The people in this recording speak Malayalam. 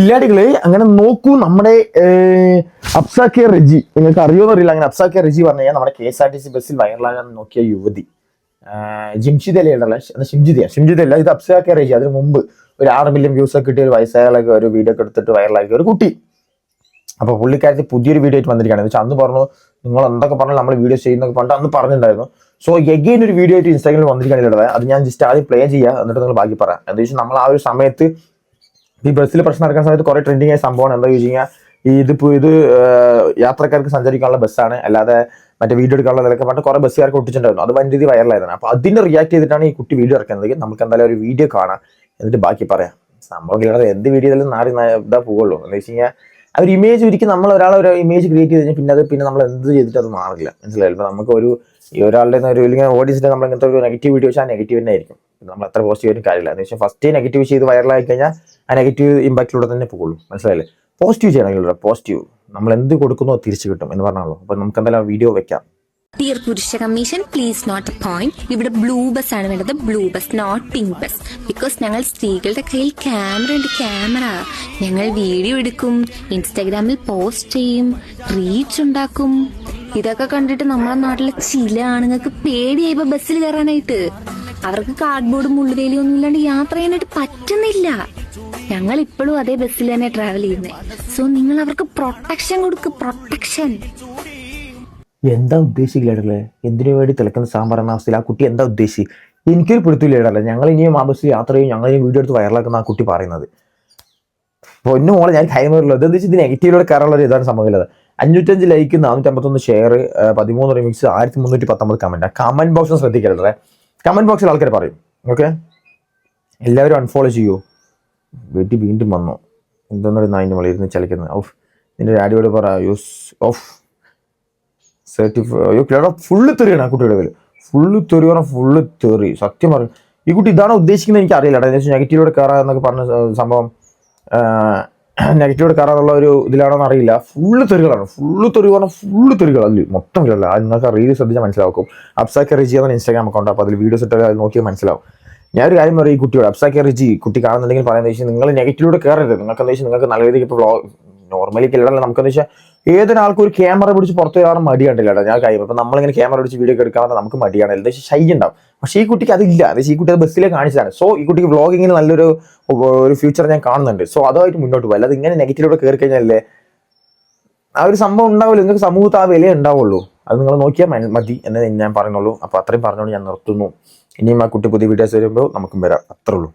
കില്ലാടികളെ അങ്ങനെ നോക്കൂ. നമ്മുടെ അപ്സ കെ റെജി, നിങ്ങൾക്ക് അറിയോന്ന് അറിയില്ല. അങ്ങനെ അപ്സ കെ റെജി പറഞ്ഞു കഴിഞ്ഞാൽ നമ്മുടെ KSRTC ബസ്സിൽ വൈറലാകാൻ നോക്കിയ യുവതി ജിംഷിദ അല്ലേ, ഷിംജിത അല്ല, ഇത് അപ്സ കെ റെജി. അതിന് മുമ്പ് ഒരു 6 മില്യൺ വ്യൂസ് ഒക്കെ കിട്ടിയ ഒരു വയസ്സായാലൊക്കെ ഒരു വീഡിയോ ഒക്കെ എടുത്തിട്ട് വൈറലാക്കിയ ഒരു കുട്ടി. അപ്പൊ പുള്ളിക്കാരത്തിൽ പുതിയൊരു വീഡിയോ ആയിട്ട് വന്നിരിക്കുകയാണ്. എന്ന് വെച്ചാൽ അന്ന് പറഞ്ഞു നിങ്ങൾ എന്തൊക്കെ പറഞ്ഞാൽ നമ്മൾ വീഡിയോ ചെയ്യുന്നൊക്കെ പറഞ്ഞിട്ട് അന്ന് പറഞ്ഞിട്ടുണ്ടായിരുന്നു. സോ എഗെയിൻ ഒരു വീഡിയോ ആയിട്ട് ഇൻസ്റ്റാഗ്രാമിൽ വന്നിരിക്കുകയാണ്. അത് ഞാൻ ജസ്റ്റ് ആദ്യം പ്ലേ ചെയ്യുക, എന്നിട്ട് നിങ്ങൾ ബാക്കി പറയാം. എന്താ വെച്ചാൽ നമ്മൾ ആ ഒരു സമയത്ത് ഈ ബസ്സിൽ പ്രശ്നം നടക്കുന്ന സമയത്ത് കുറെ ട്രെൻഡിങ് ആയ സംഭവമാണ്. എന്താ ചോദിച്ചു കഴിഞ്ഞാൽ ഇത് യാത്രക്കാർക്ക് സഞ്ചരിക്കാനുള്ള ബസ്സാണ്, അല്ലാതെ മറ്റേ വീഡിയോ എടുക്കാനുള്ള നിലക്ക് പറഞ്ഞിട്ട് കുറെ ബസ്സുകാർക്ക് ഒട്ടിച്ചിട്ടുണ്ടായിരുന്നു. അത് വൻ രീതി വൈറലായതാണ്. അപ്പൊ അതിന്റെ റിയാക്ട് ചെയ്തിട്ടാണ് ഈ കുട്ടി വീഡിയോ ഇറക്കുന്നത്. നമുക്ക് എന്തായാലും ഒരു വീഡിയോ കാണാം, എന്നിട്ട് ബാക്കി പറയാം. സംഭവം ഇല്ലാതെ എന്ത് വീഡിയോ ഇതാ പോകുള്ളൂ. എന്ന് വെച്ച് കഴിഞ്ഞാൽ ആ ഒരു ഇമേജ് ഒരിക്കലും നമ്മൾ ഒരാളൊരു ഇമേജ് ക്രിയേറ്റ് ചെയ്ത് കഴിഞ്ഞാൽ പിന്നെ നമ്മൾ എന്ത് ചെയ്തിട്ട് അത് മാറില്ല. മനസ്സിലായി? ഇപ്പൊ നമുക്ക് ഒരാളുടെ ഓഡിയൻസിന്റെ നമ്മൾ ഇങ്ങനത്തെ ഒരു നെഗറ്റീവ് വീഡിയോ വെച്ചാൽ ആ നെഗറ്റീവ് തന്നെ ആയിരിക്കും. നമ്മൾ അത്ര പോസിറ്റീവ് ആയിട്ട് കാര്യമില്ല. എന്ന് വെച്ചാൽ ഫസ്റ്റ് നെഗറ്റീവ് ചെയ്ത് വൈറലായി കഴിഞ്ഞാൽ ആ നെഗറ്റീവ് ഇമ്പാക്റ്റിലൂടെ തന്നെ പോകുള്ളൂ. മനസ്സിലായില്ലേ? പോസിറ്റീവ് ചെയ്യണമെങ്കിലൂടെ പോസിറ്റീവ് നമ്മൾ എന്ത് കൊടുക്കുന്നോ തിരിച്ചു കിട്ടും എന്ന് പറഞ്ഞാണല്ലോ. അപ്പൊ നമുക്ക് എന്തായാലും വീഡിയോ വെക്കാം. ഡിയർ പുരുഷ കമ്മീഷൻ, പ്ലീസ് നോട്ട് പോയിന്റ്. ഇവിടെ ബ്ലൂ ബസ് ആണ് വേണ്ടത്, blue bus, not pink bus. Because ഞങ്ങൾ സ്ത്രീകളുടെ കയ്യിൽ ക്യാമറ ഉണ്ട്, ക്യാമറ. ഞങ്ങൾ വീഡിയോ എടുക്കും, ഇൻസ്റ്റാഗ്രാമിൽ പോസ്റ്റ് ചെയ്യും, റീച്ച് ഉണ്ടാക്കും. ഇതൊക്കെ കണ്ടിട്ട് നമ്മുടെ നാട്ടിലെ ചില ആണുങ്ങൾക്ക് പേടിയായി ഇപ്പൊ ബസ്സിൽ കയറാനായിട്ട്. അവർക്ക് കാർഡ്ബോർഡും മുള്ളുവേലിയും ഒന്നും ഇല്ലാണ്ട് യാത്ര ചെയ്യാനായിട്ട് പറ്റുന്നില്ല. ഞങ്ങൾ ഇപ്പോഴും അതേ ബസ്സിൽ തന്നെ ട്രാവൽ ചെയ്യുന്നത്. സോ നിങ്ങൾ അവർക്ക് പ്രൊട്ടക്ഷൻ കൊടുക്ക്, പ്രൊട്ടക്ഷൻ. എന്താ ഉദ്ദേശിക്കില്ലേ? എന്തിനു വേണ്ടി തിളക്കുന്ന സാമ്പാർ എന്ന അവസ്ഥയിൽ ആ കുട്ടി എന്താ ഉദ്ദേശിച്ച് എനിക്കൊരു പിടുത്തില്ലേടല്ലേ. ഞങ്ങൾ ഇനിയും ആ ബസ്സിൽ യാത്ര ചെയ്യും, ഞങ്ങൾ ഇനിയും വീഡിയോ എടുത്ത് വൈറലാക്കുന്ന ആ കുട്ടി പറയുന്നത്. പൊന്നു മോളെ, ഞാൻ കൈമാറുള്ളൂ. എന്താ വെച്ചാൽ ഇത് നെഗറ്റീവിലൂടെ കയറാനുള്ള ഇതാണ് സംഭവമില്ലത്. 505 like, 451 share, 13 remix, 1319 comment. Comment ബോക്സിൽ ശ്രദ്ധിക്കരുത്. കമന്റ് ബോക്സിൽ ആൾക്കാർ പറയും ഓക്കെ, എല്ലാവരും അൺഫോളോ ചെയ്യൂ. വീണ്ടും വന്നു എന്തെന്നൊരു നായിൻ്റെ മോളെ ഇരുന്ന് ചലിക്കുന്നത്. ഓഫ്, നിന്റെ ഒരു ആഡിയോട് പറ യൂസ് ഓഫ് ഫുള്ള് തെറിയാണ് ആ കുട്ടിയുടെ പേര്. ഫുള്ള് തെറി പറഞ്ഞാൽ ഫുള്ള് തെറി. സത്യം പറയും, ഈ കുട്ടി ഇതാണോ ഉദ്ദേശിക്കുന്നത് എനിക്ക് അറിയില്ല. ഏകദേശം നെഗറ്റീവിലൂടെ കയറാ എന്നൊക്കെ പറഞ്ഞ സംഭവം നെഗറ്റീവിലൂടെ കയറാന്നുള്ള ഒരു ഇതിലാണോന്ന് അറിയില്ല. ഫുള്ള് തെറികളാണ്, ഫുള്ള് തെറി പറഞ്ഞാൽ ഫുള്ള് തെറികളല്ല, മൊത്തം തെറികളല്ല. നിങ്ങൾക്ക് റീൽ ശ്രദ്ധിച്ചാൽ മനസ്സിലാക്കും. അപ്സ കെ റിജി എന്ന ഇൻസ്റ്റാഗ്രാം അക്കൗണ്ട്. അപ്പോൾ അതിൽ വീഡിയോസ് ഇട്ട് അത് നോക്കിയാൽ മനസ്സിലാവും. ഞാനൊരു കാര്യം പറയും ഈ കുട്ടിയോട്, അപ്സ കെ റിജി കുട്ടി കാണുന്നുണ്ടെങ്കിൽ പറയുന്നത് വെച്ചാൽ നിങ്ങൾ നെഗറ്റീവിലൂടെ കയറരുത്. നിങ്ങൾക്ക് എന്താ വെച്ചാൽ നിങ്ങൾക്ക് നല്ല രീതിക്ക് ഇപ്പോൾ നോർമലി കില്ലടല്ല. നമുക്കെന്ന് വെച്ചാൽ ഏതൊരാൾക്കും ഒരു ക്യാമറ പിടിച്ച് പുറത്ത് കയറാൻ മടിയാണ്ടില്ല. ഞാൻ കാര്യം ഇപ്പം നമ്മളിങ്ങനെ ക്യാമറ പിടിച്ച് വീഡിയോ എടുക്കാൻ നമുക്ക് മടിയാണ്, എന്താ ഷൈ ഉണ്ടാവും. പക്ഷേ ഈ കുട്ടിക്ക് അതില്ല. ഈ കുട്ടി അത് ബസ്സിലെ കാണിച്ചതാണ്. സോ ഈ കുട്ടിക്ക് വ്ളോഗിങ്ങിന് നല്ലൊരു ഫ്യൂച്ചർ ഞാൻ കാണുന്നുണ്ട്. സോ അതുമായിട്ട് മുന്നോട്ട് പോകും. അല്ലാതെ ഇങ്ങനെ നെഗറ്റീവിലൂടെ കയറി കഴിഞ്ഞാലേ ആ ഒരു സംഭവം ഉണ്ടാവില്ല. നിങ്ങൾക്ക് സമൂഹത്ത് ആ വില ഉണ്ടാവുള്ളൂ. അത് നിങ്ങൾ നോക്കിയാൽ മതി എന്ന് ഞാൻ പറയുന്നുള്ളൂ. അപ്പോൾ അത്രയും പറഞ്ഞുകൊണ്ട് ഞാൻ നിർത്തുന്നു. ഇനിയും ആ കുട്ടി പുതിയ വീഡിയോസ് വരുമ്പോൾ നമുക്കും വരാം. അത്രേ ഉള്ളൂ.